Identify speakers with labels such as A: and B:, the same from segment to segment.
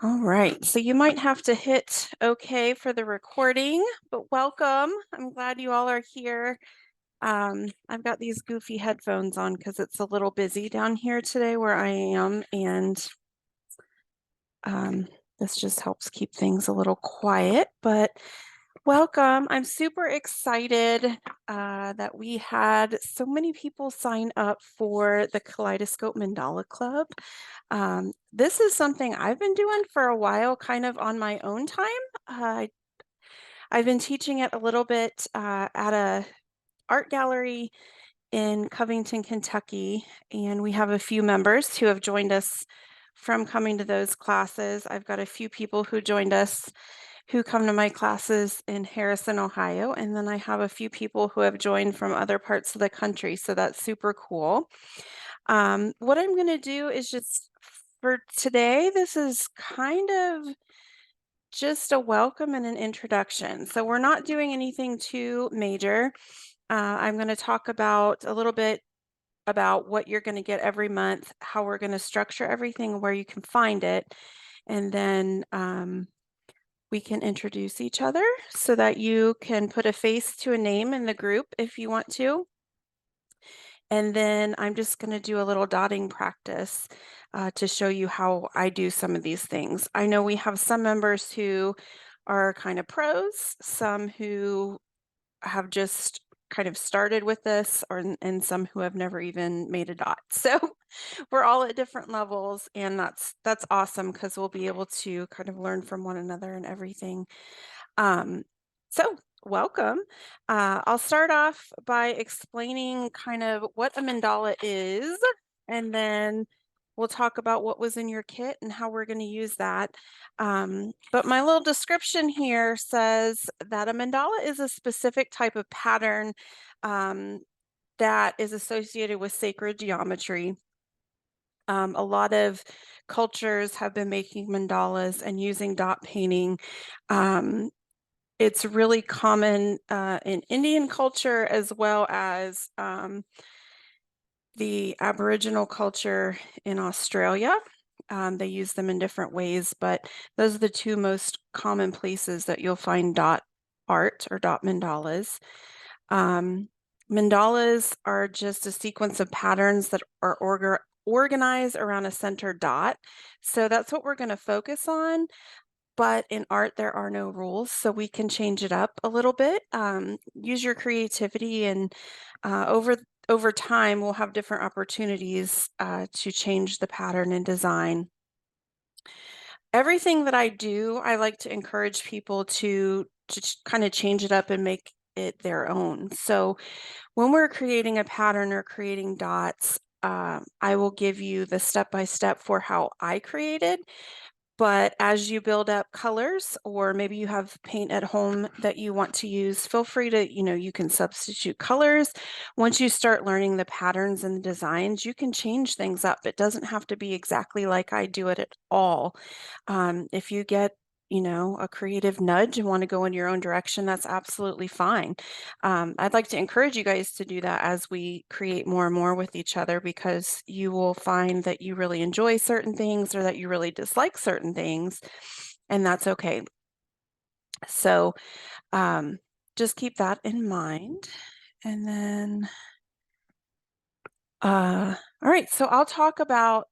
A: All right, so you might have to hit OK for the recording, but welcome. I'm glad you all are here. I've got these goofy headphones on because it's a little busy down here today where I am, and um, this just helps keep things a little quiet. But welcome. I'm super excited that we had so many people sign up for the Kaleidoscope Mandala Club. This is something I've been doing for a while, kind of on my own time. I've been teaching it a little bit at a art gallery in Covington, Kentucky, and we have a few members who have joined us from coming to those classes. I've got a few people who joined us who come to my classes in Harrison, Ohio, and then I have a few people who have joined from other parts of the country, so that's super cool. What I'm going to do is just for today, this is kind of just a welcome and an introduction. So we're not doing anything too major. I'm going to talk about a little bit about what you're going to get every month, how we're going to structure everything, where you can find it, and then we can introduce each other so that you can put a face to a name in the group if you want to. And then I'm just going to do a little dotting practice to show you how I do some of these things. I know we have some members who are kind of pros, some who have just kind of started with this, and some who have never even made a dot. So we're all at different levels, and that's awesome because we'll be able to kind of learn from one another and everything. So welcome. I'll start off by explaining kind of what a mandala is, and then we'll talk about what was in your kit and how we're going to use that. But my little description here says that a mandala is a specific type of pattern that is associated with sacred geometry. A lot of cultures have been making mandalas and using dot painting. It's really common in Indian culture as well as the Aboriginal culture in Australia. They use them in different ways, but those are the two most common places that you'll find dot art or dot mandalas. Mandalas are just a sequence of patterns that are organized around a center dot. So that's what we're going to focus on. But in art, there are no rules, so we can change it up a little bit. Use your creativity, and over time, we'll have different opportunities to change the pattern and design. Everything that I do, I like to encourage people to kind of change it up and make it their own. So when we're creating a pattern or creating dots, I will give you the step-by-step for how I created. But as you build up colors, or maybe you have paint at home that you want to use, feel free to, you can substitute colors. Once you start learning the patterns and the designs, you can change things up. It doesn't have to be exactly like I do it at all. If you get a creative nudge and want to go in your own direction, that's absolutely fine. I'd like to encourage you guys to do that as we create more and more with each other, because you will find that you really enjoy certain things or that you really dislike certain things, and that's okay. So just keep that in mind. And then, all right, so I'll talk about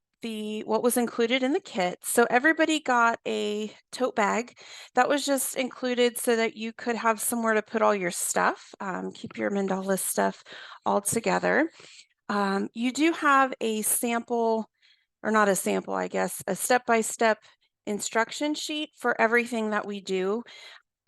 A: what was included in the kit. So everybody got a tote bag that was just included so that you could have somewhere to put all your stuff, keep your mandala stuff all together. You do have a sample, or not a sample, I guess, a step-by-step instruction sheet for everything that we do.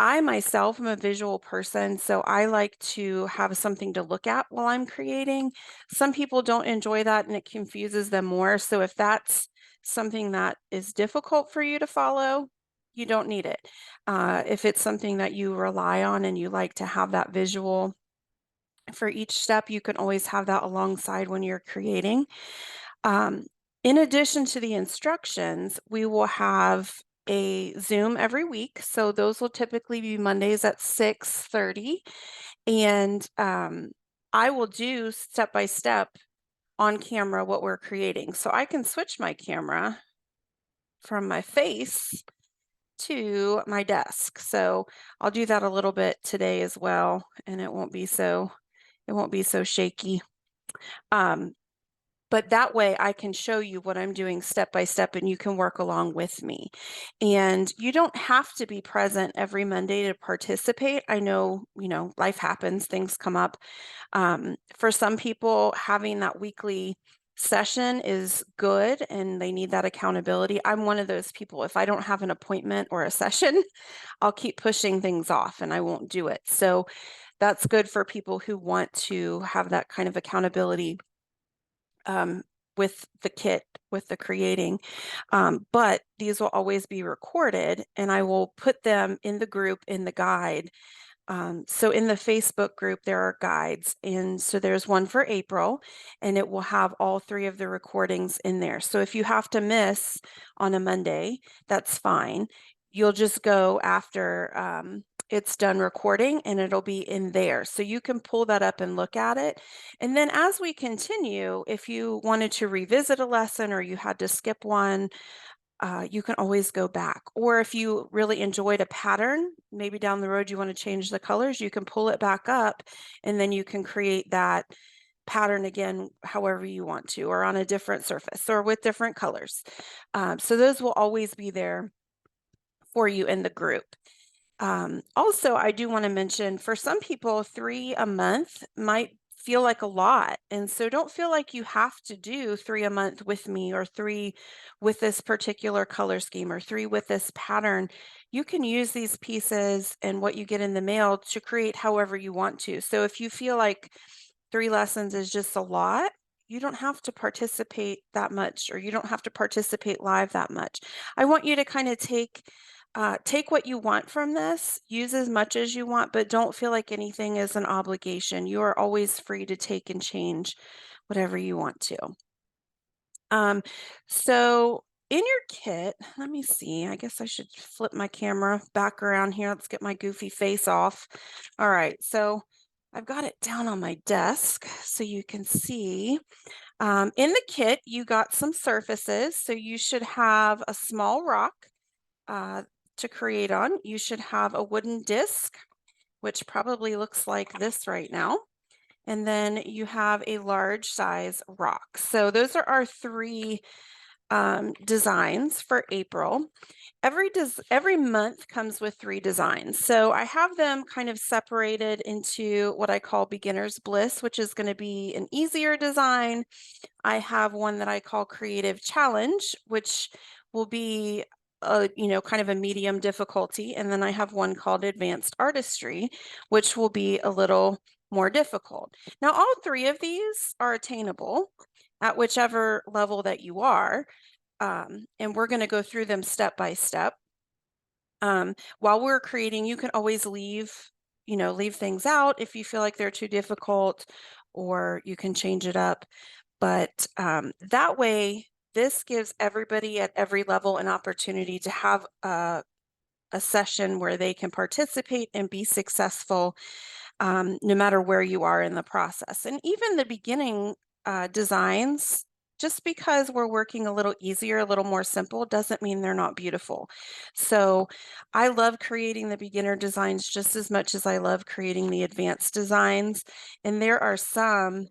A: I myself am a visual person, so I like to have something to look at while I'm creating. Some people don't enjoy that and it confuses them more. So if that's something that is difficult for you to follow, you don't need it. If it's something that you rely on and you like to have that visual for each step, you can always have that alongside when you're creating. Um, in addition to the instructions, we will have a Zoom every week. So those will typically be Mondays at 6:30. And I will do step by step on camera what we're creating. So I can switch my camera from my face to my desk. So I'll do that a little bit today as well, and it won't be so shaky. But that way I can show you what I'm doing step by step and you can work along with me. And you don't have to be present every Monday to participate. I know, life happens, things come up. For some people, having that weekly session is good and they need that accountability. I'm one of those people. If I don't have an appointment or a session, I'll keep pushing things off and I won't do it. So that's good for people who want to have that kind of accountability with the kit, with the creating. But these will always be recorded and I will put them in the group in the guide. So in the Facebook group, there are guides. And so there's one for April, and it will have all 3 of the recordings in there. So if you have to miss on a Monday, that's fine. You'll just go after it's done recording and it'll be in there. So you can pull that up and look at it. And then as we continue, if you wanted to revisit a lesson or you had to skip one, you can always go back. Or if you really enjoyed a pattern, maybe down the road you want to change the colors, you can pull it back up and then you can create that pattern again however you want to, or on a different surface or with different colors. So those will always be there for you in the group. Also, I do want to mention for some people, 3 a month might feel like a lot. And so don't feel like you have to do 3 a month with me, or 3 with this particular color scheme, or 3 with this pattern. You can use these pieces and what you get in the mail to create however you want to. So if you feel like 3 lessons is just a lot, you don't have to participate that much, or you don't have to participate live that much. I want you to kind of take what you want from this, use as much as you want, but don't feel like anything is an obligation. You are always free to take and change whatever you want to. So in your kit, let me see, I guess I should flip my camera back around here. Let's get my goofy face off. All right, so I've got it down on my desk so you can see. In the kit, you got some surfaces. So you should have a small rock uh, to create on. You should have a wooden disc, which probably looks like this right now. And then you have a large size rock. So those are our 3 designs for April. Every month comes with 3 designs. So I have them kind of separated into what I call beginner's bliss, which is going to be an easier design. I have one that I call creative challenge, which will be kind of a medium difficulty. And then I have one called advanced artistry, which will be a little more difficult. Now, all 3 of these are attainable at whichever level that you are. And we're going to go through them step by step. While we're creating, you can always leave things out if you feel like they're too difficult, or you can change it up. But that way, this gives everybody at every level an opportunity to have a session where they can participate and be successful, no matter where you are in the process. And even the beginning designs, just because we're working a little easier, a little more simple, doesn't mean they're not beautiful. So I love creating the beginner designs just as much as I love creating the advanced designs. And there are some,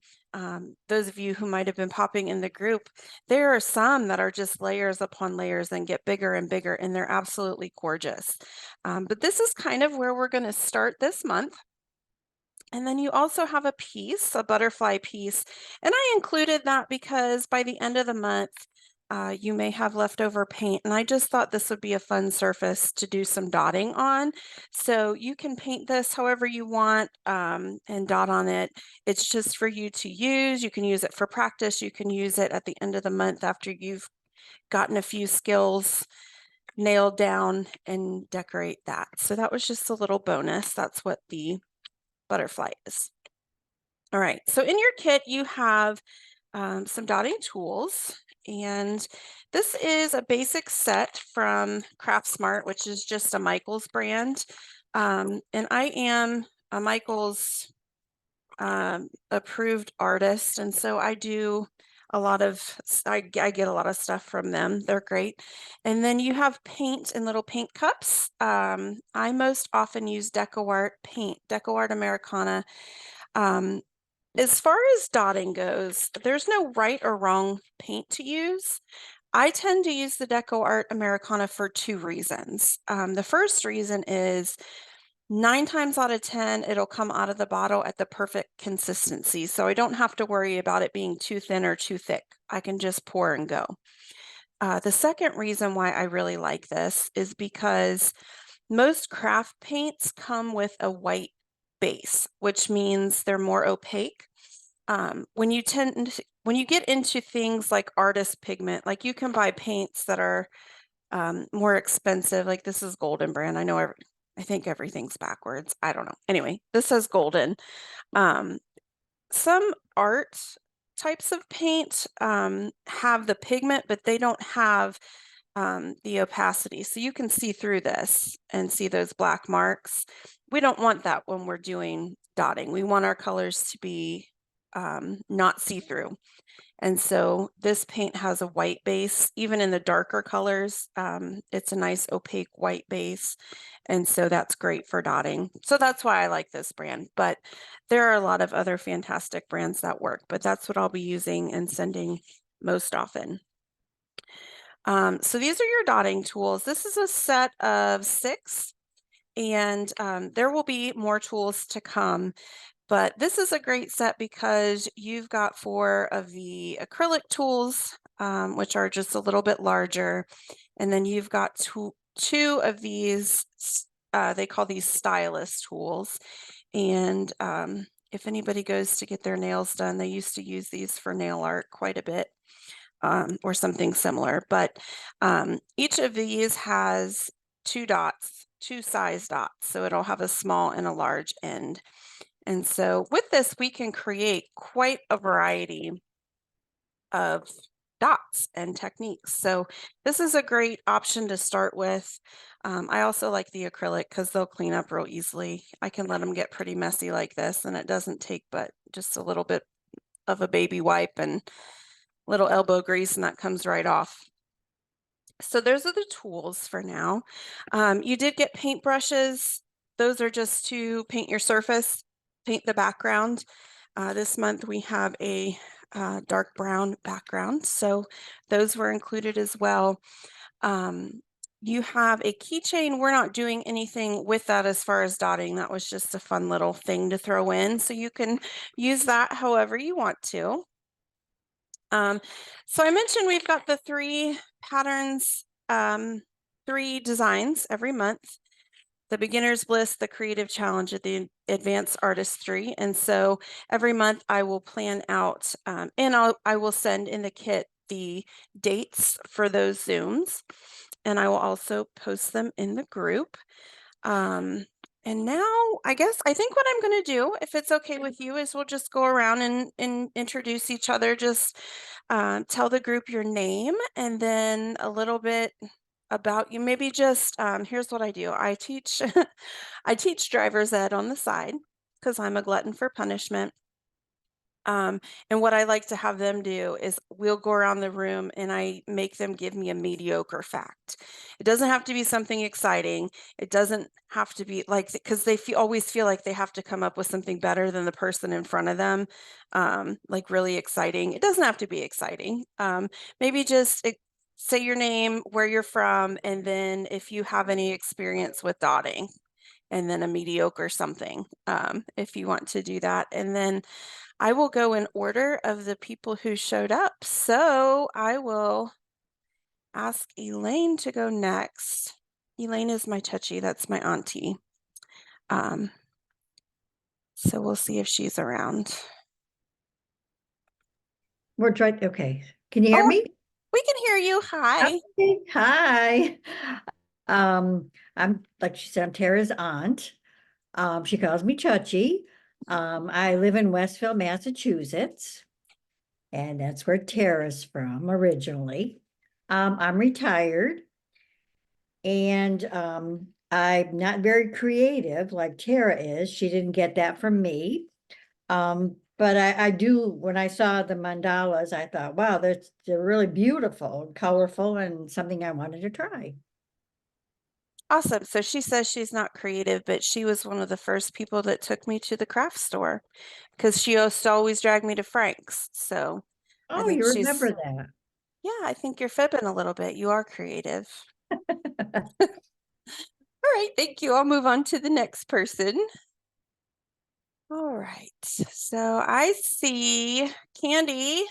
A: those of you who might have been popping in the group, there are some that are just layers upon layers and get bigger and bigger, and they're absolutely gorgeous. But this is kind of where we're going to start this month. And then you also have a piece, a butterfly piece. And I included that because by the end of the month, you may have leftover paint. And I just thought this would be a fun surface to do some dotting on. So you can paint this however you want and dot on it. It's just for you to use. You can use it for practice. You can use it at the end of the month after you've gotten a few skills nailed down and decorate that. So that was just a little bonus. That's what the butterfly is. All right, so in your kit, you have some dotting tools, and this is a basic set from Craftsmart, which is just a Michaels brand. And I am a Michaels approved artist, and so I do I get a lot of stuff from them. They're great. And then you have paint in little paint cups. I most often use DecoArt paint, DecoArt Americana. Um, as far as dotting goes, there's no right or wrong paint to use. I tend to use the DecoArt Americana for two reasons. The first reason is 9 times out of 10, it'll come out of the bottle at the perfect consistency. So I don't have to worry about it being too thin or too thick. I can just pour and go. The second reason why I really like this is because most craft paints come with a white base, which means they're more opaque. When you get into things like artist pigment, like you can buy paints that are more expensive. Like this is Golden brand. I think everything's backwards. I don't know. Anyway, this says Golden. Um, some art types of paint have the pigment, but they don't have the opacity. So you can see through this and see those black marks. We don't want that when we're doing dotting. We want our colors to be not see-through. And so this paint has a white base, even in the darker colors. It's a nice opaque white base. And so that's great for dotting. So that's why I like this brand. But there are a lot of other fantastic brands that work, but that's what I'll be using and sending most often. So these are your dotting tools. This is a set of 6, and there will be more tools to come. But this is a great set because you've got 4 of the acrylic tools, which are just a little bit larger. And then you've got two of these, they call these stylus tools. And if anybody goes to get their nails done, they used to use these for nail art quite a bit. Or something similar. But each of these has 2 dots, 2 size dots. So it'll have a small and a large end. And so with this, we can create quite a variety of dots and techniques. So this is a great option to start with. I also like the acrylic because they'll clean up real easily. I can let them get pretty messy like this, and it doesn't take but just a little bit of a baby wipe and little elbow grease, and that comes right off. So those are the tools for now. You did get paint brushes. Those are just to paint your surface, paint the background. This month we have a dark brown background, so those were included as well. You have a keychain. We're not doing anything with that as far as dotting. That was just a fun little thing to throw in, so you can use that however you want to. So I mentioned we've got the 3 patterns, 3 designs every month. The Beginner's Bliss, the Creative Challenge, at the Advanced Artist 3. And so every month I will plan out, and I will send in the kit the dates for those Zooms. And I will also post them in the group. And now I think what I'm going to do, if it's okay with you, is we'll just go around and introduce each other. Just tell the group your name and then a little bit about you. Maybe just here's what I do. I teach I teach driver's ed on the side because I'm a glutton for punishment. And what I like to have them do is we'll go around the room and I make them give me a mediocre fact. It doesn't have to be something exciting. It doesn't have to be like, because they always feel like they have to come up with something better than the person in front of them, like really exciting. It doesn't have to be exciting. Maybe just say your name, where you're from, and then if you have any experience with dotting, and then a mediocre something, if you want to do that. And then I will go in order of the people who showed up. So I will ask Elaine to go next. Elaine is my touchy. That's my auntie. So we'll see if she's around.
B: We're trying. Okay. Can you hear me?
A: We can hear you. Hi.
B: Okay. Hi. I'm like she said, I'm Tara's aunt. She calls me Chuchi. I live in Westfield, Massachusetts, and that's where Tara's from originally. I'm retired, and I'm not very creative like Tara is. She didn't get that from me. But I do, when I saw the mandalas, I thought, wow, they're really beautiful and colorful and something I wanted to try.
A: Awesome. So she says she's not creative, but she was one of the first people that took me to the craft store because she used to always drag me to Frank's. So I
B: Oh,
A: think
B: you
A: she's,
B: remember that.
A: yeah, I think you're fibbing a little bit. You are creative. All right, thank you. I'll move on to the next person. All right. So I see Candy.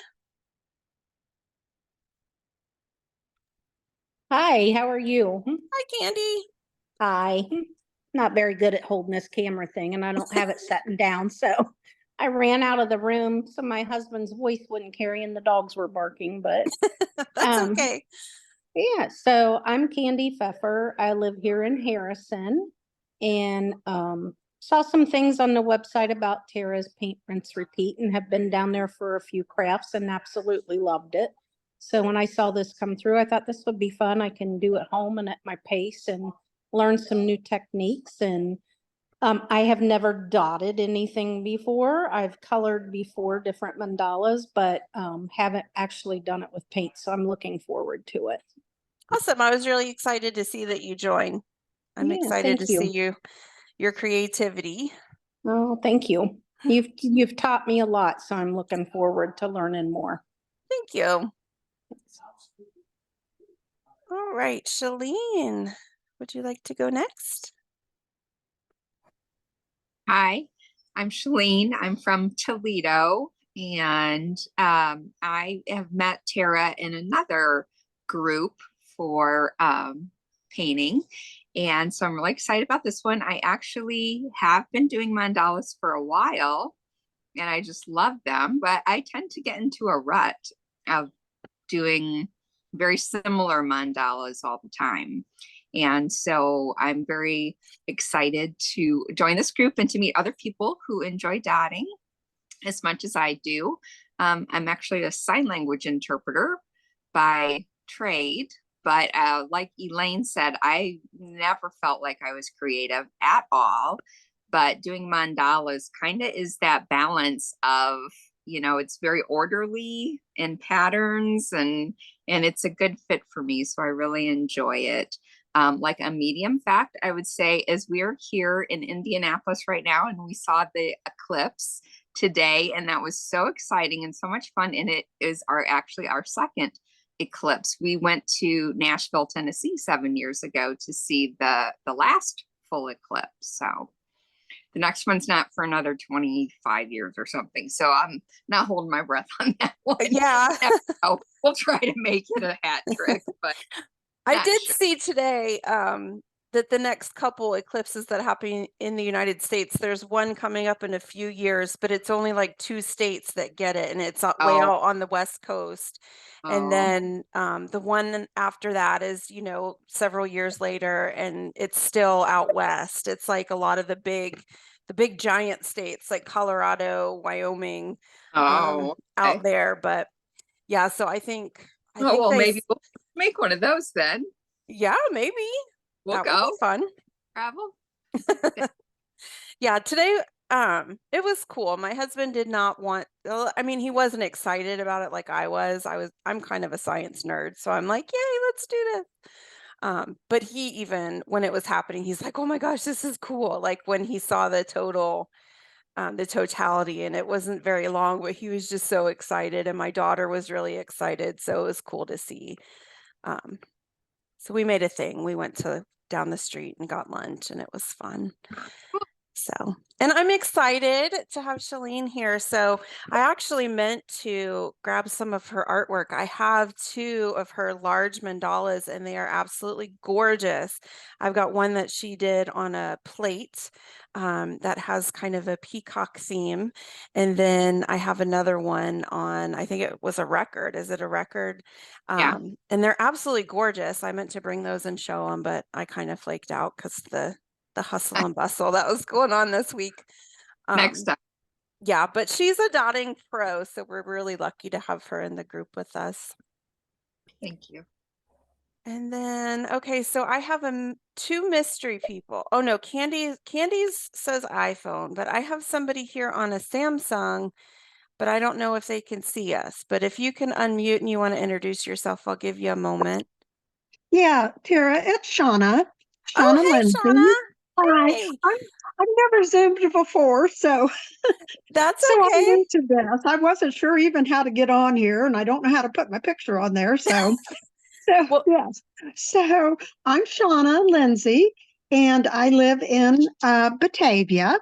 C: Hi, how are you?
A: Hi, Candy.
C: Hi. Not very good at holding this camera thing, and I don't have it setting down. So I ran out of the room so my husband's voice wouldn't carry and the dogs were barking. But
A: That's
C: um,
A: okay.
C: yeah, so I'm Candy Pfeffer. I live here in Harrison and saw some things on the website about Tara's Paint, Rinse, Repeat and have been down there for a few crafts and absolutely loved it. So when I saw this come through, I thought this would be fun. I can do at home and at my pace and learn some new techniques. And I have never dotted anything before. I've colored before different mandalas, but haven't actually done it with paint. So I'm looking forward to it.
A: Awesome. I was really excited to see that you joined. I'm
C: Yeah,
A: excited
C: thank
A: to see
C: you.
A: your creativity.
C: Oh, thank you. You've taught me a lot, so I'm looking forward to learning more.
A: Thank you. All right, Shalene, would you like to go next?
D: Hi, I'm Shalene. I'm from Toledo, and I have met Tara in another group for painting. And so I'm really excited about this one. I actually have been doing mandalas for a while, and I just love them, but I tend to get into a rut of doing very similar mandalas all the time. And so I'm very excited to join this group and to meet other people who enjoy dotting as much as I do. I'm actually a sign language interpreter by trade, but like Elaine said, I never felt like I was creative at all. But doing mandalas kind of is that balance of, it's very orderly in patterns and it's a good fit for me. So I really enjoy it. Like a medium fact, I would say, is we're here in Indianapolis right now and we saw the eclipse today, and that was so exciting and so much fun. And it is actually our second eclipse. We went to Nashville, Tennessee 7 years ago to see the last full eclipse. So the next one's not for another 25 years or something. So I'm not holding my breath on that one.
A: Yeah.
D: We'll try to make it a hat trick, but
A: I did
D: sure.
A: see today that the next couple eclipses that happen in the United States, there's one coming up in a few years, but it's only like 2 states that get it, and it's way
D: Oh,
A: out on the West Coast. And
D: oh,
A: then the one after that is, several years later, and it's still out west. It's like a lot of the big giant states like Colorado, Wyoming,
D: oh,
A: out
D: okay.
A: there. But yeah, so I
D: Oh,
A: think
D: well,
A: they,
D: maybe we'll make one of those then.
A: yeah, maybe
D: We'll
A: that would be
D: go
A: fun.
D: travel.
A: Yeah, today it was cool. My husband did not want I mean, he wasn't excited about it like I was. I'm kind of a science nerd, so I'm like, "Yay, let's do this." But he even when it was happening, he's like, "Oh my gosh, this is cool." Like when he saw the totality, and it wasn't very long, but he was just so excited and my daughter was really excited, so it was cool to see. Um, so we made a thing. We went to down the street and got lunch and it was fun. So, and I'm excited to have Shalene here. So, I actually meant to grab some of her artwork. I have two of her large mandalas, and they are absolutely gorgeous. I've got one that she did on a plate that has kind of a peacock theme. And then I have another one on, I think it was a record. Is it a record?
D: Yeah,
A: And they're absolutely gorgeous. I meant to bring those and show them, but I kind of flaked out because the hustle and bustle that was going on this week.
D: next
A: Um,
D: time.
A: yeah, but she's a dotting pro, so we're really lucky to have her in the group with us.
D: Thank you.
A: And then, okay, so I have two mystery people. Oh no, Candy's says iPhone, but I have somebody here on a Samsung, but I don't know if they can see us. But if you can unmute and you want to introduce yourself, I'll give you a moment.
E: Yeah, Tara, it's Shauna.
A: Oh,
E: Shauna
A: hey,
E: Lindsay.
A: Shauna.
E: Hi.
A: Hey,
E: I've never Zoomed before, so
A: that's
E: I'm
A: okay.
E: new to this. I wasn't sure even how to get on here, and I don't know how to put my picture on there. So
A: Well,
E: yes. So I'm Shauna Lindsay, and I live in Batavia.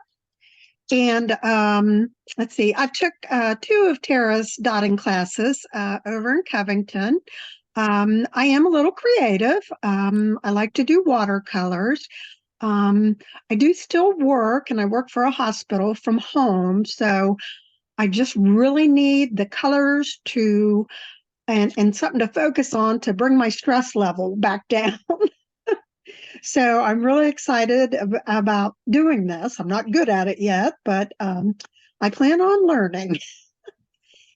E: And let's see, I took two of Tara's dotting classes over in Covington. I am a little creative. I like to do watercolors. I do still work, and I work for a hospital from home. So I just really need the colors to and something to focus on to bring my stress level back down. So I'm really excited about doing this. I'm not good at it yet, but I plan on learning.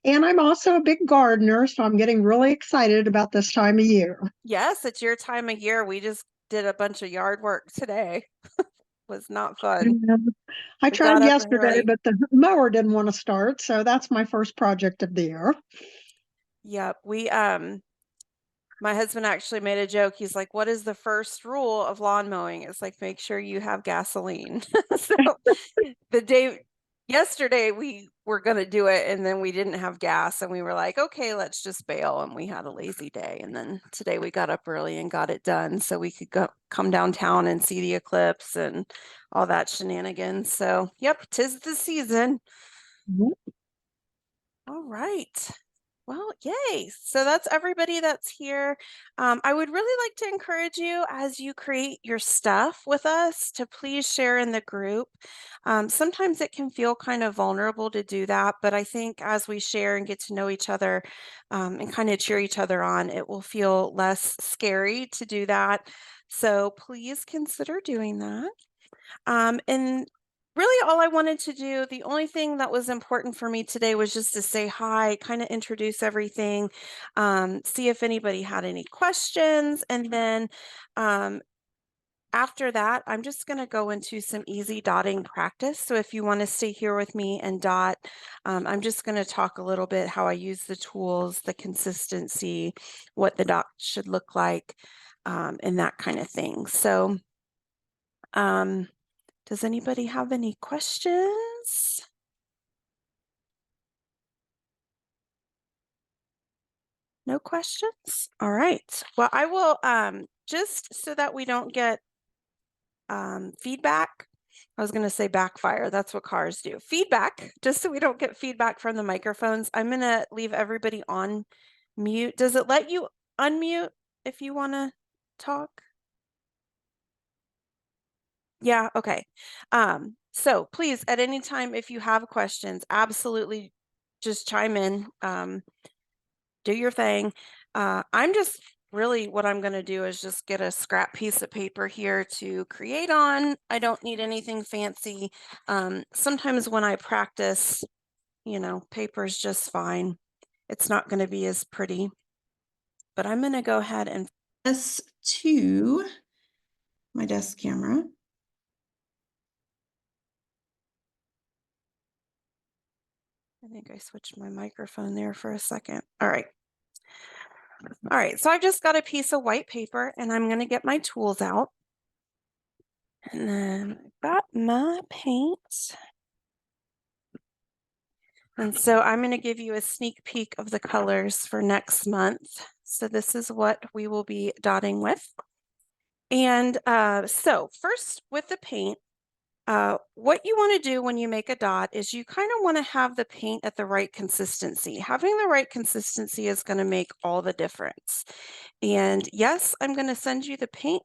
E: And I'm also a big gardener, so I'm getting really excited about this time of year.
A: yes, it's your time of year. We just did a bunch of yard work today. Was not fun.
E: And I
A: We got
E: tried
A: up
E: yesterday,
A: early.
E: but the mower didn't want to start, so that's my first project of the year.
A: Yep. My husband actually made a joke. He's like, "What is the first rule of lawn mowing?" It's like, make sure you have gasoline. So yesterday we were going to do it and then we didn't have gas and we were like, okay, let's just bail. And we had a lazy day. And then today we got up early and got it done so we could come downtown and see the eclipse and all that shenanigans. So, yep, 'tis the season.
E: Mhm.
A: All right. Well, yay. So that's everybody that's here. I would really like to encourage you as you create your stuff with us to please share in the group. Sometimes it can feel kind of vulnerable to do that, but I think as we share and get to know each other and kind of cheer each other on, it will feel less scary to do that. So please consider doing that. And really all I wanted to do, the only thing that was important for me today was just to say hi, kind of introduce everything, see if anybody had any questions. And then um, after that, I'm just going to go into some easy dotting practice. So if you want to stay here with me and dot, I'm just going to talk a little bit how I use the tools, the consistency, what the dot should look like, and that kind of thing. So does anybody have any questions? No questions? All right. Well, I will just so that we don't get feedback. I was going to say backfire. That's what cars do. Feedback, just so we don't get feedback from the microphones. I'm going to leave everybody on mute. Does it let you unmute if you want to talk? Yeah, okay. So please, at any time, if you have questions, absolutely just chime in. Do your thing. I'm just really what I'm going to do is just get a scrap piece of paper here to create on. I don't need anything fancy. Sometimes when I practice, paper's just fine. It's not going to be as pretty, but I'm going to go ahead and this to my desk camera. I think I switched my microphone there for a second. All right. All right, so I've just got a piece of white paper and I'm going to get my tools out. And then I've got my paint. And so I'm going to give you a sneak peek of the colors for next month. So this is what we will be dotting with. And so first with the paint, what you want to do when you make a dot is you kind of want to have the paint at the right consistency. Having the right consistency is going to make all the difference. And yes, I'm going to send you the paint,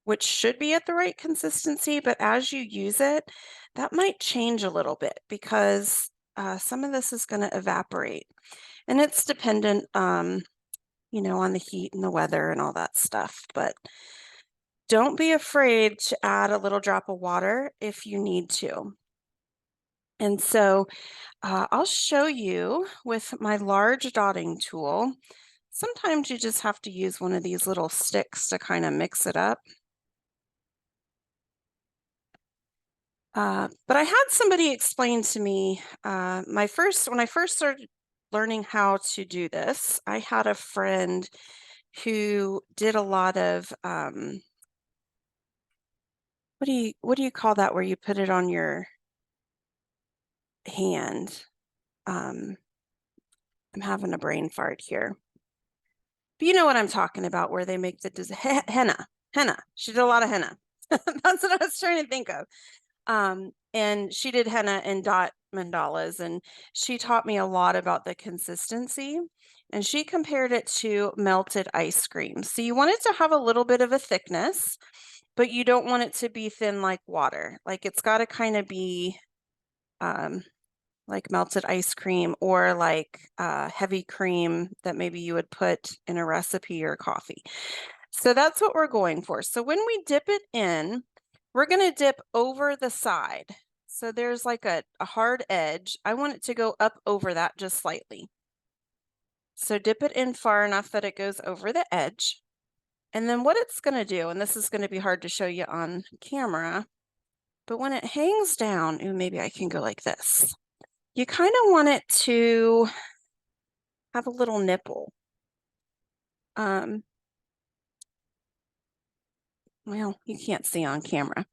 A: which should be at the right consistency, but as you use it, that might change a little bit because some of this is going to evaporate. And it's dependent, on the heat and the weather and all that stuff. But don't be afraid to add a little drop of water if you need to. And so I'll show you with my large dotting tool. sometimes you just have to use one of these little sticks to kind of mix it up. But I had somebody explain to me, when I first started learning how to do this, I had a friend who did a lot of, what do you call that where you put it on your hand? I'm having a brain fart here. But you know what I'm talking about, where they make the henna. She did a lot of henna. That's what I was trying to think of. And she did henna and dot mandalas, and she taught me a lot about the consistency. And she compared it to melted ice cream. So you want it to have a little bit of a thickness, but you don't want it to be thin like water. Like it's got to kind of be like melted ice cream, or like heavy cream that maybe you would put in a recipe or coffee. So that's what we're going for. So when we dip it in, we're going to dip over the side. So there's like a hard edge. I want it to go up over that just slightly. So dip it in far enough that it goes over the edge. And then what it's going to do, and this is going to be hard to show you on camera, but when it hangs down, ooh, maybe I can go like this. You kind of want it to have a little nipple. Well, you can't see on camera,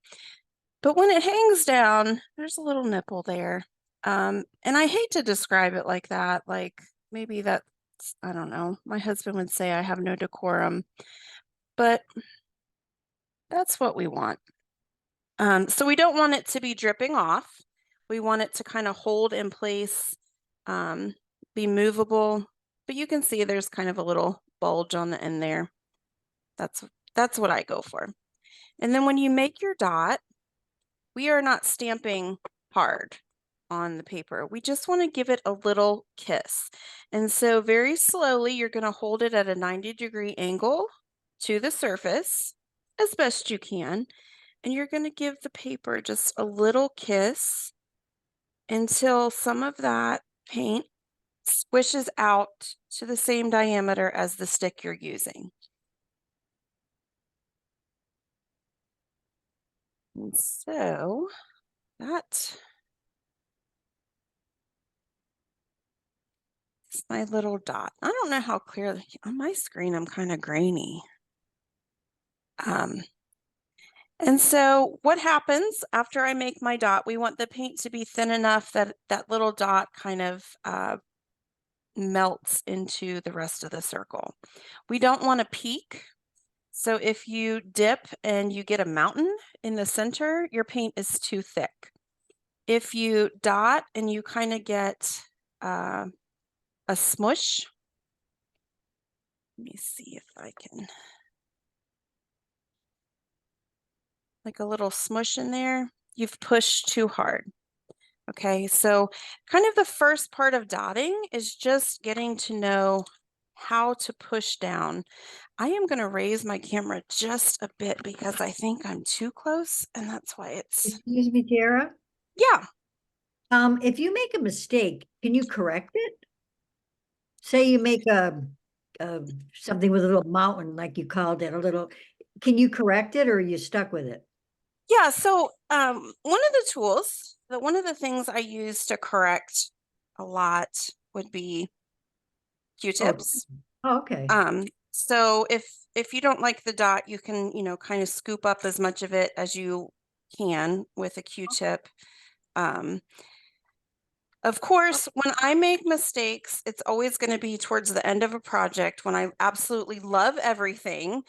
A: but when it hangs down, there's a little nipple there. And I hate to describe it like that. Like maybe that's, I don't know. My husband would say I have no decorum, but that's what we want. So we don't want it to be dripping off. We want it to kind of hold in place, be movable, but you can see there's kind of a little bulge on the end there. That's what I go for. And then when you make your dot, we are not stamping hard on the paper. We just want to give it a little kiss. And so very slowly, you're going to hold it at a 90-degree angle to the surface as best you can. And you're going to give the paper just a little kiss until some of that paint squishes out to the same diameter as the stick you're using. And so that is my little dot. I don't know how clear on my screen, I'm kind of grainy. And so what happens after I make my dot, we want the paint to be thin enough that that little dot kind of melts into the rest of the circle. We don't want to peak. So if you dip and you get a mountain in the center, your paint is too thick. If you dot and you kind of get a smush, let me see if I can, like a little smush in there, you've pushed too hard. Okay, so kind of the first part of dotting is just getting to know how to push down. I am going to raise my camera just a bit because I think I'm too close, and that's why it's,
B: Excuse me, Tara.
A: yeah.
B: If you make a mistake, can you correct it? Say you make a something with a little mountain, like you called it, a little, can you correct it or are you stuck with it?
A: Yeah, so one of the tools, one of the things I use to correct a lot would be Q-tips.
B: Oh, okay.
A: So if you don't like the dot, you can, kind of scoop up as much of it as you can with a Q-tip. Of course, when I make mistakes, it's always going to be towards the end of a project when I absolutely love everything.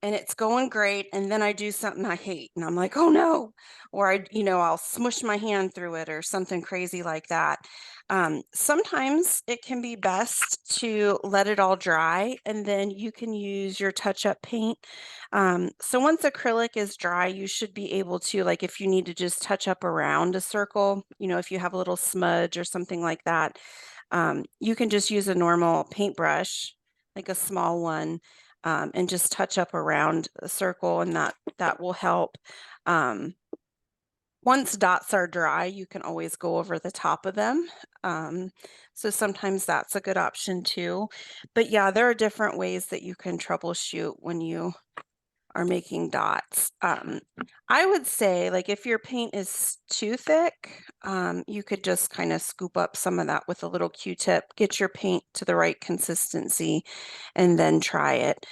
A: And it's going great, and then I do something I hate, and I'm like, oh no, or I'll smush my hand through it or something crazy like that. Sometimes it can be best to let it all dry, and then you can use your touch-up paint. So once acrylic is dry, you should be able to, like, if you need to just touch up around a circle, if you have a little smudge or something like that, you can just use a normal paintbrush, like a small one, and just touch up around a circle, and that will help. Once dots are dry, you can always go over the top of them. So sometimes that's a good option too. But yeah, there are different ways that you can troubleshoot when you are making dots. I would say, like, if your paint is too thick, you could just kind of scoop up some of that with a little Q-tip, get your paint to the right consistency, and then try it.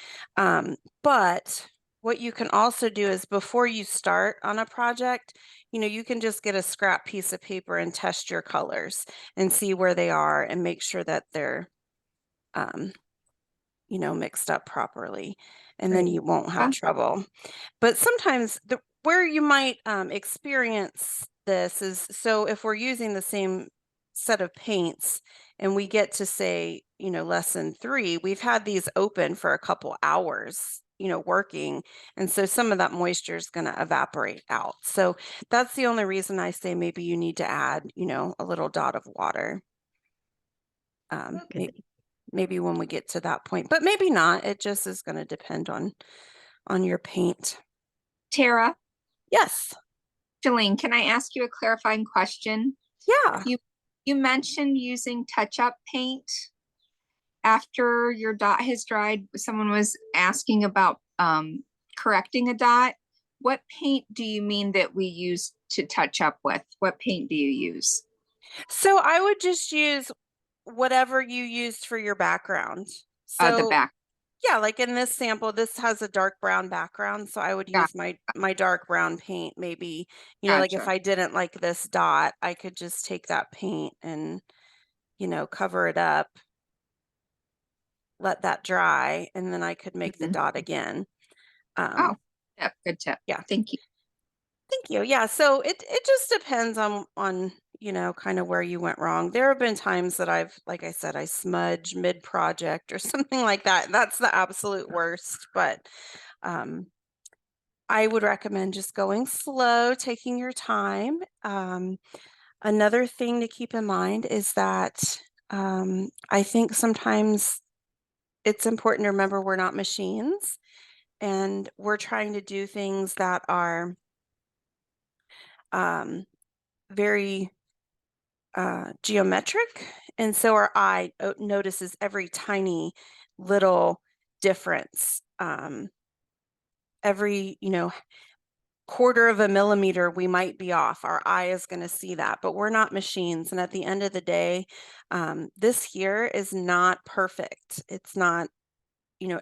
A: But what you can also do is before you start on a project, you can just get a scrap piece of paper and test your colors and see where they are and make sure that they're mixed up properly, and then
B: Right.
A: you won't have
D: Yeah.
A: trouble. But sometimes where you might experience this is, so if we're using the same set of paints and we get to say, lesson 3, we've had these open for a couple hours, working. And so some of that moisture is going to evaporate out. So that's the only reason I say maybe you need to add, a little dot of water.
B: Okay.
A: Maybe when we get to that point, but maybe not. It just is going to depend on your paint.
D: Tara,
A: Yes.
D: Shalene, can I ask you a clarifying question?
A: Yeah.
D: You mentioned using touch-up paint after your dot has dried. Someone was asking about correcting a dot. What paint do you mean that we use to touch up with? What paint do you use?
A: So I would just use whatever you used for your background.
D: The
A: So
D: back.
A: yeah, like in this sample, this has a dark brown background. So I would
D: Got-
A: use my dark brown paint. Maybe, like if
D: Gotcha.
A: I didn't like this dot, I could just take that paint and, cover it up, let that dry, and then I could make the
D: Mhm.
A: dot again.
D: Oh, yeah, good tip.
A: Yeah.
D: Thank you.
A: Thank you. Yeah, so it just depends on kind of where you went wrong. There have been times that like I said, I smudge mid-project or something like that. That's the absolute worst, but I would recommend just going slow, taking your time. Another thing to keep in mind is that I think sometimes it's important to remember we're not machines and we're trying to do things that are very geometric. And so our eye notices every tiny little difference. Every, quarter of a millimeter, we might be off. Our eye is going to see that, but we're not machines. And at the end of the day, this here is not perfect. It's not,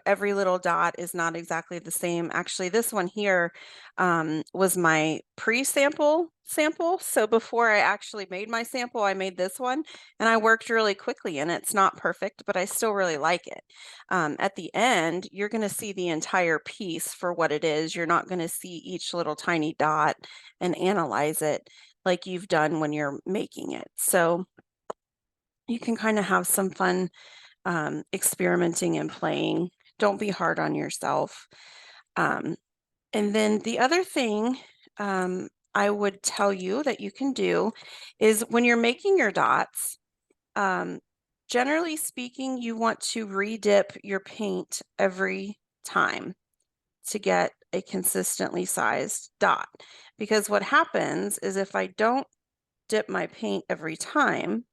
A: every little dot is not exactly the same. Actually, this one here was my pre-sample sample. So before I actually made my sample, I made this one and I worked really quickly and it's not perfect, but I still really like it. At the end, you're going to see the entire piece for what it is. You're not going to see each little tiny dot and analyze it like you've done when you're making it. So you can kind of have some fun experimenting and playing. Don't be hard on yourself. And then the other thing I would tell you that you can do is when you're making your dots, generally speaking, you want to re-dip your paint every time to get a consistently sized dot. Because what happens is if I don't dip my paint every time,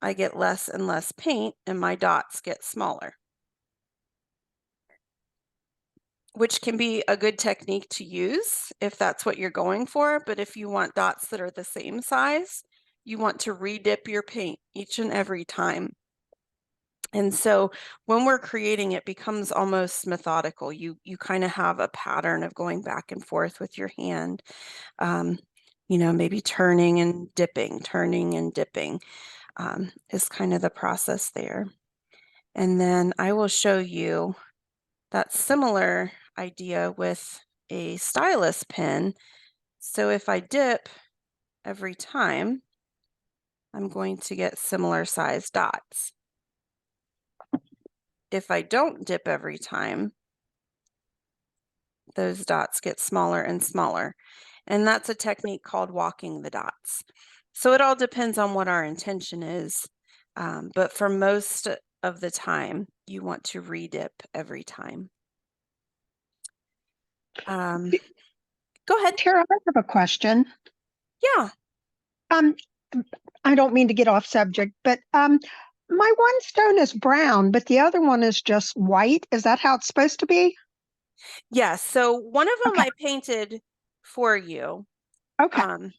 A: I get less and less paint and my dots get smaller, which can be a good technique to use if that's what you're going for. But if you want dots that are the same size, you want to re-dip your paint each and every time. And so when we're creating, it becomes almost methodical. You kind of have a pattern of going back and forth with your hand, maybe turning and dipping is kind of the process there. And then I will show you that similar idea with a stylus pen. So if I dip every time, I'm going to get similar sized dots. If I don't dip every time, those dots get smaller and smaller. And that's a technique called walking the dots. So it all depends on what our intention is. But for most of the time, you want to re-dip every time. Go ahead.
E: Tara, I have a question.
A: Yeah.
E: I don't mean to get off subject, but my one stone is brown, but the other one is just white. Is that how it's supposed to be?
A: Yes, so one of them
E: Okay.
A: I painted for you,
E: Okay.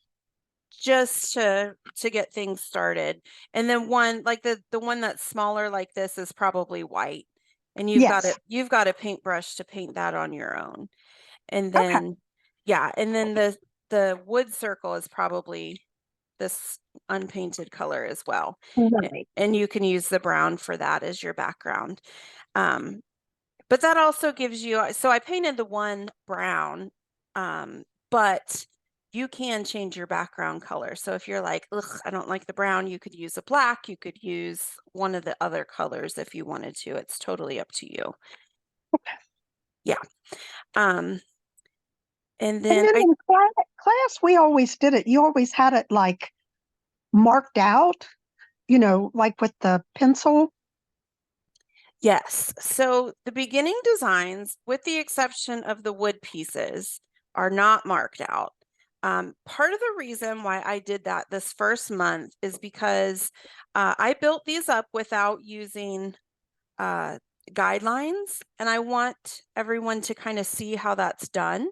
A: just to get things started. And then one, like the one that's smaller like this is probably white. And
E: Yes.
A: you've got a paintbrush to paint that on your own. And
E: Okay.
A: then yeah, and then the wood circle is probably this unpainted color as well.
E: Right.
A: And you can use the brown for that as your background. But that also gives you, so I painted the one brown, but you can change your background color. So if you're like, ugh, I don't like the brown, you could use a black, you could use one of the other colors if you wanted to. It's totally up to you. Yeah. And
E: And
A: then
E: then in class, we always did it. You always had it like marked out, like with the pencil.
A: yes. So the beginning designs, with the exception of the wood pieces, are not marked out. Part of the reason why I did that this first month is because I built these up without using guidelines, and I want everyone to kind of see how that's done.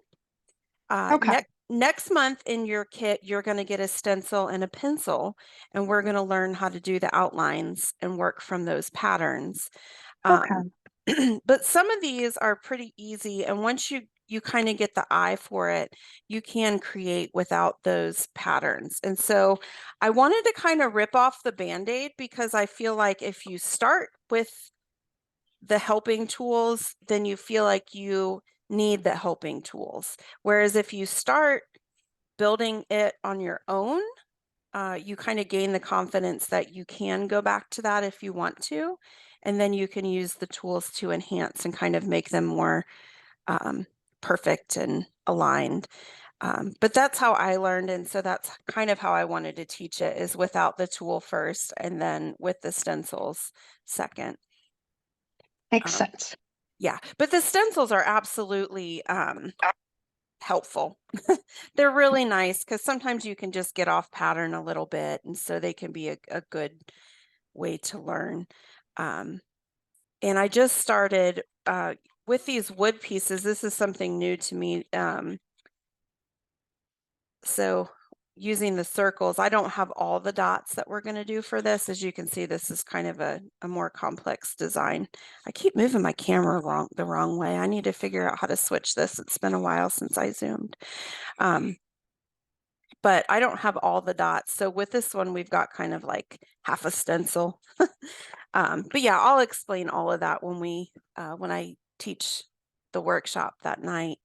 E: Okay.
A: Next month in your kit, you're going to get a stencil and a pencil, and we're going to learn how to do the outlines and work from those patterns.
E: Okay.
A: But some of these are pretty easy, and once you kind of get the eye for it, you can create without those patterns. And so I wanted to kind of rip off the Band-Aid, because I feel like if you start with the helping tools, then you feel like you need the helping tools. Whereas if you start building it on your own, you kind of gain the confidence that you can go back to that if you want to, and then you can use the tools to enhance and kind of make them more perfect and aligned. But that's how I learned, and so that's kind of how I wanted to teach it, is without the tool first and then with the stencils second.
E: Makes
A: Um,
E: sense.
A: yeah, but the stencils are absolutely helpful. They're really nice because sometimes you can just get off pattern a little bit, and so they can be a good way to learn. And I just started with these wood pieces. This is something new to me. So using the circles, I don't have all the dots that we're going to do for this. As you can see, this is kind of a more complex design. I keep moving my camera the wrong way. I need to figure out how to switch this. It's been a while since I zoomed. But I don't have all the dots. So with this one, we've got kind of like half a stencil. But yeah, I'll explain all of that when I teach the workshop that night.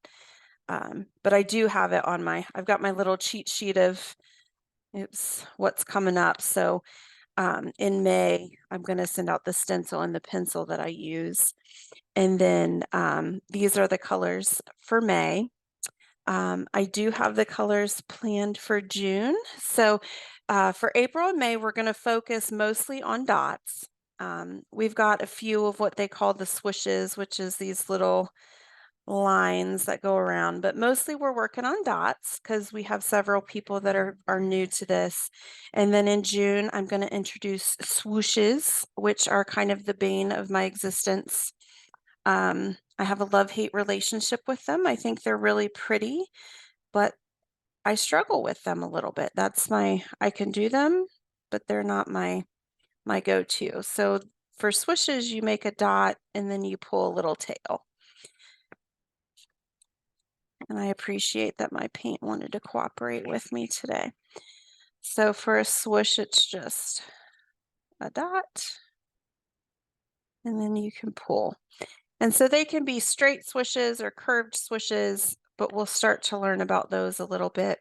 A: But I do have it on I've got my little cheat sheet of what's coming up. So in May, I'm going to send out the stencil and the pencil that I use. And then these are the colors for May. I do have the colors planned for June. So for April and May, we're going to focus mostly on dots. We've got a few of what they call the swooshes, which is these little lines that go around, but mostly we're working on dots because we have several people that are new to this. And then in June, I'm going to introduce swooshes, which are kind of the bane of my existence. I have a love-hate relationship with them. I think they're really pretty, but I struggle with them a little bit. I can do them, but they're not my go-to. So for swooshes, you make a dot and then you pull a little tail. And I appreciate that my paint wanted to cooperate with me today. So for a swoosh, it's just a dot, and then you can pull. And so they can be straight swooshes or curved swooshes, but we'll start to learn about those a little bit.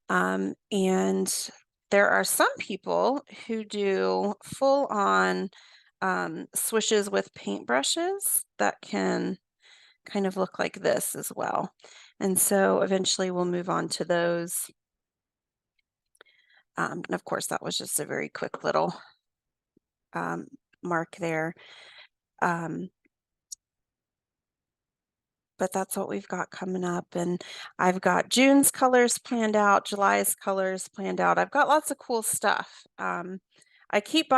A: And there are some people who do full-on swooshes with paintbrushes that can kind of look like this as well. And so eventually we'll move on to those. And of course, that was just a very quick little mark there. but that's what we've got coming up. And I've got June's colors planned out, July's colors planned out. I've got lots of cool stuff. I keep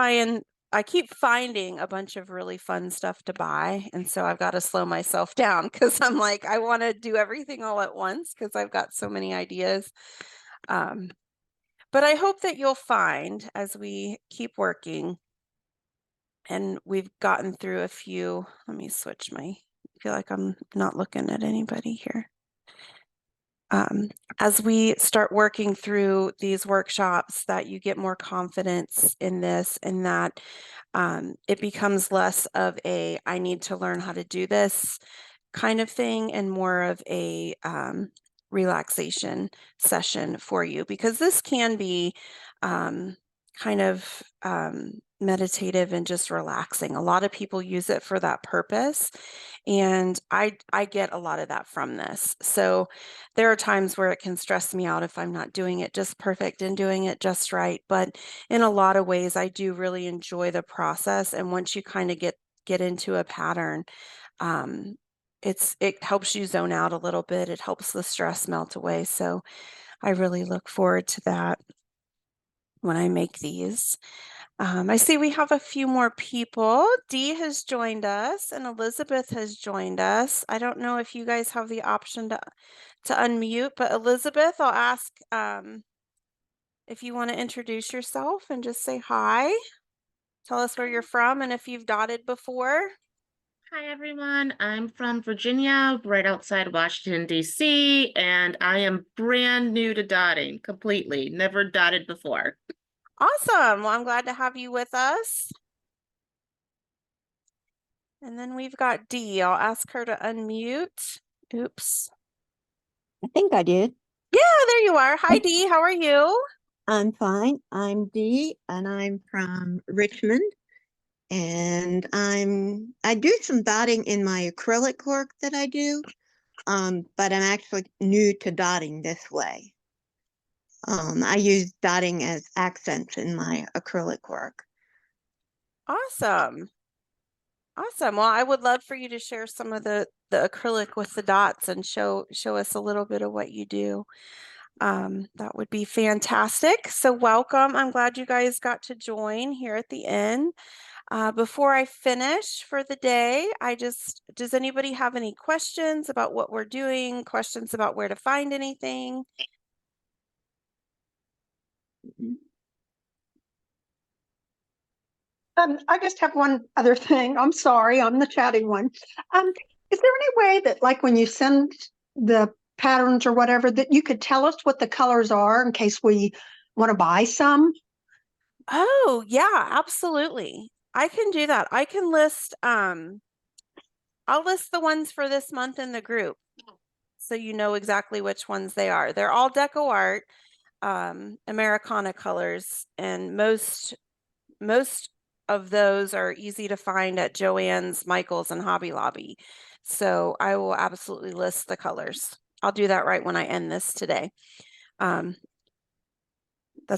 A: finding a bunch of really fun stuff to buy. And so I've got to slow myself down because I'm like, I want to do everything all at once because I've got so many ideas. But I hope that you'll find as we keep working, and we've gotten through a few. Let me switch I feel like I'm not looking at anybody here. As we start working through these workshops, that you get more confidence in this, and that it becomes less of a I need to learn how to do this kind of thing, and more of a relaxation session for you, because this can be kind of meditative and just relaxing. A lot of people use it for that purpose, and I get a lot of that from this. So there are times where it can stress me out if I'm not doing it just perfect and doing it just right, but in a lot of ways I do really enjoy the process. And once you kind of get into a pattern, it helps you zone out a little bit. It helps the stress melt away. So I really look forward to that when I make these. I see we have a few more people. Dee has joined us and Elizabeth has joined us. I don't know if you guys have the option to unmute, but Elizabeth, I'll ask if you want to introduce yourself and just say hi. Tell us where you're from and if you've dotted before.
F: Hi, everyone. I'm from Virginia, right outside Washington, D.C., and I am brand new to dotting completely. Never dotted before.
A: Awesome. Well, I'm glad to have you with us. And then we've got Dee. I'll ask her to unmute. Oops.
G: I think I did.
A: Yeah, there you are. Hi, Dee. How are you?
G: I'm fine. I'm Dee, and I'm from Richmond. And I do some dotting in my acrylic work that I do, but I'm actually new to dotting this way. I use dotting as accents in my acrylic work.
A: Awesome. Awesome. Well, I would love for you to share some of the acrylic with the dots and show us a little bit of what you do. That would be fantastic. So welcome. I'm glad you guys got to join here at the end. Before I finish for the day, does anybody have any questions about what we're doing? Questions about where to find anything?
E: I just have one other thing. I'm sorry, I'm the chatty one. Is there any way that, like, when you send the patterns or whatever, that you could tell us what the colors are in case we want to buy some?
A: Oh, yeah, absolutely. I can do that. I can list, I'll list the ones for this month in the group, so you know exactly which ones they are. They're all Deco Art, Americana colors, and most of those are easy to find at Joann's, Michael's, and Hobby Lobby. So I will absolutely list the colors. I'll do that right when I end this today. That's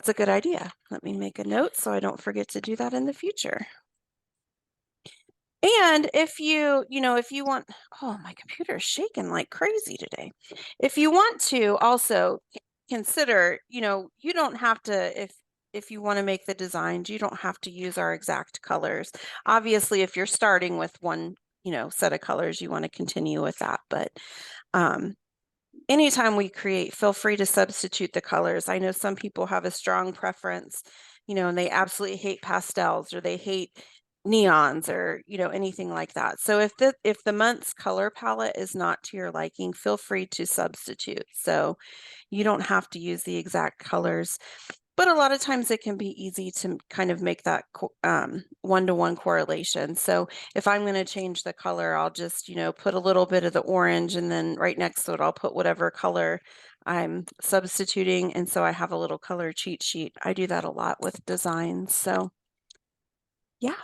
A: a good idea. Let me make a note so I don't forget to do that in the future. And if you want, oh, my computer is shaking like crazy today. If you want to also consider, you don't have to, if you want to make the designs, you don't have to use our exact colors. Obviously, if you're starting with one, set of colors, you want to continue with that. But anytime we create, feel free to substitute the colors. I know some people have a strong preference, and they absolutely hate pastels, or they hate neons, or anything like that. So if the month's color palette is not to your liking, feel free to substitute. So you don't have to use the exact colors, but a lot of times it can be easy to kind of make that one-to-one correlation. So if I'm going to change the color, I'll just put a little bit of the orange, and then right next to it I'll put whatever color I'm substituting, and so I have a little color cheat sheet. I do that a lot with designs. So yeah.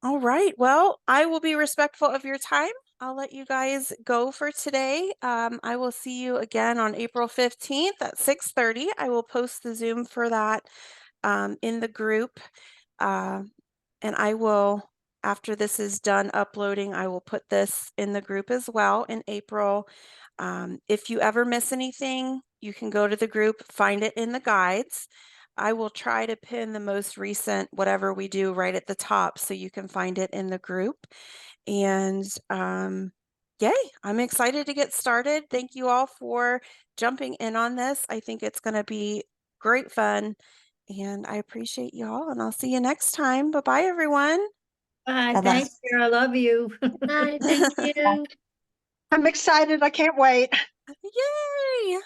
A: All right. Well, I will be respectful of your time. I'll let you guys go for today. I will see you again on April 15th at 6:30. I will post the Zoom for that in the group. And I will after this is done uploading, I will put this in the group as well in April. If you ever miss anything, you can go to the group, find it in the guides. I will try to pin the most recent whatever we do right at the top so you can find it in the group. And yay, I'm excited to get started. Thank you all for jumping in on this. I think it's going to be great fun. And I appreciate y'all, and I'll see you next time. Bye-bye, everyone.
B: Bye,
G: Bye-bye.
B: thanks, Sarah. I love you.
F: Bye, thank you.
E: I'm excited. I can't wait.
A: Yay!